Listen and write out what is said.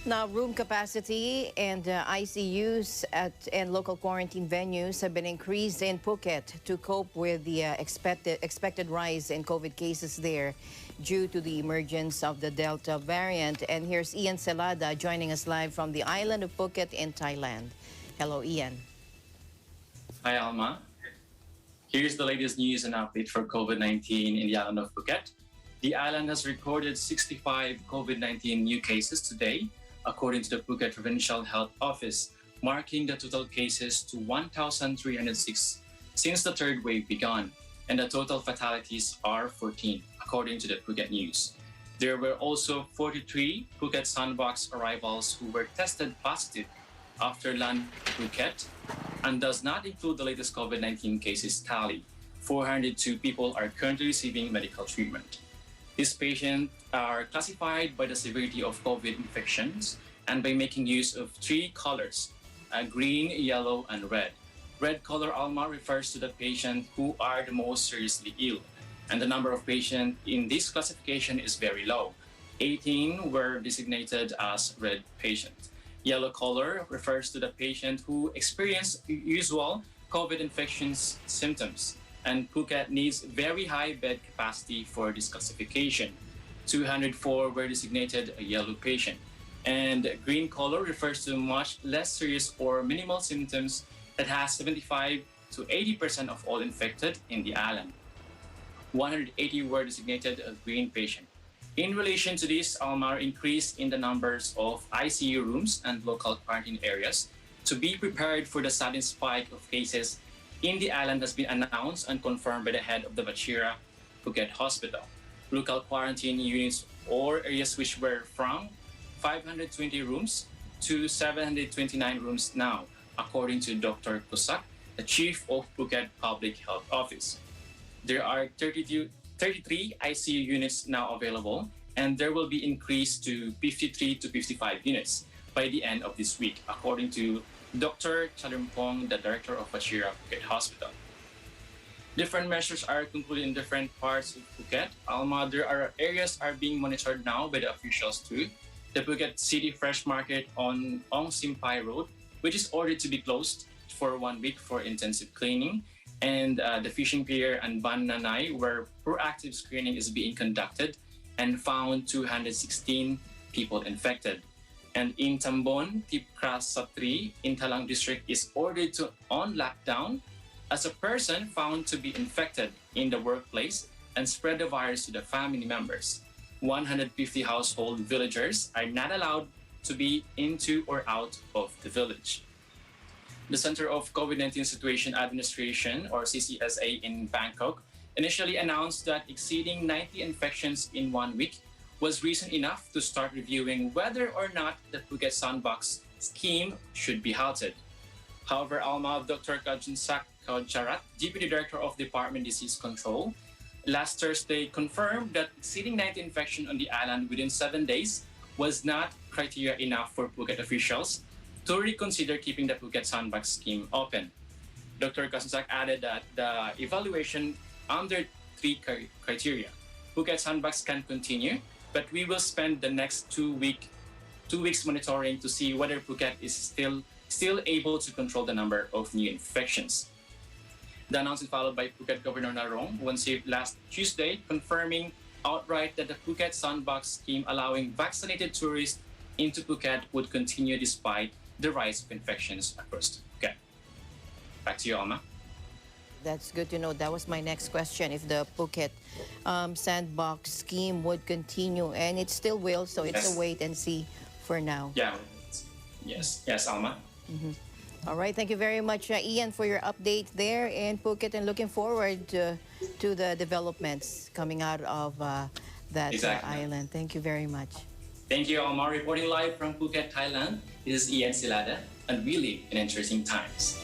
Now, room capacity and ICUs and local quarantine venues have been increased in Phuket to cope with the expected rise in COVID cases there due to the emergence of the Delta variant. And here's Ian Celada joining us live from the island of Phuket in Thailand. Hello, Ian. Hi, Alma. Here's the latest news and update for COVID-19 in the island of Phuket. The island has recorded 65 COVID-19 new cases today, according to the Phuket Provincial Health Office, marking the total cases to 1,306 since the third wave began, and the total fatalities are 14, according to the Phuket News. There were also 43 Phuket Sandbox arrivals who were tested positive after land Phuket, and does not include the latest COVID-19 cases tally. 402 people are currently receiving medical treatment. These patients are classified by the severity of COVID infections and by making use of three colors, green, yellow, and red. Red color, Alma, refers to the patients who are the most seriously ill, and the number of patients in this classification is very low. 18 were designated as red patients. Yellow color refers to the patient who experience usual COVID infection symptoms, and Phuket needs very high bed capacity for this classification. 204 were designated a yellow patient. And green color refers to much less serious or minimal symptoms that has 75 to 80% of all infected in the island. 180 were designated a green patient. In relation to this, Almar increased in the numbers of ICU rooms and local quarantine areas to be prepared for the sudden spike of cases in the island has been announced and confirmed by the head of the Vachira Phuket Hospital. Local quarantine units or areas which were from 520 rooms to 729 rooms now, according to Dr. Kusak, the chief of Phuket Public Health Office. There are 33 ICU units now available, and there will be increased to 53 to 55 units by the end of this week, according to Dr. Chalimpong, the director of Vachira Phuket Hospital. Different measures are concluded in different parts of Phuket. Alma, there are areas are being monitored now by the officials too. The Phuket City Fresh Market on Ong Simpai Road, which is ordered to be closed for 1 week for intensive cleaning, and the fishing pier and Ban Nanai, where proactive screening is being conducted and found 216 people infected. And in Tambon, Tipkras Satri in Talang district is ordered to on lockdown as a person found to be infected in the workplace and spread the virus to the family members. 150 household villagers are not allowed to be into or out of the village. The Center of COVID-19 Situation Administration, or CCSA in Bangkok, initially announced that exceeding 90 infections in 1 week was reason enough to start reviewing whether or not the Phuket Sandbox scheme should be halted. However, Alma, Dr. Kajunsak Charat, Deputy Director of Department Disease Control, last Thursday confirmed that exceeding 90 infection on the island within 7 days was not criteria enough for Phuket officials to reconsider keeping the Phuket Sandbox scheme open. Dr. Kajunsak added that the evaluation under three criteria. Phuket Sandbox can continue, but we will spend the next 2 weeks monitoring to see whether Phuket is still able to control the number of new infections. The announcement followed by Phuket Governor Narong Wansip last Tuesday, confirming outright that the Phuket Sandbox scheme allowing vaccinated tourists into Phuket would continue despite the rise of infections across Phuket. Back to you, Alma. That's good to know. That was my next question, if the Phuket Sandbox scheme would continue, and it still will, so it's a wait and see for now. Yeah. Yes, Alma. All right, thank you very much, Ian, for your update there in Phuket, and looking forward to the developments coming out of that island. Thank you very much. Thank you, Alma. Reporting live from Phuket, Thailand. This is Ian Celada, and we live in interesting times.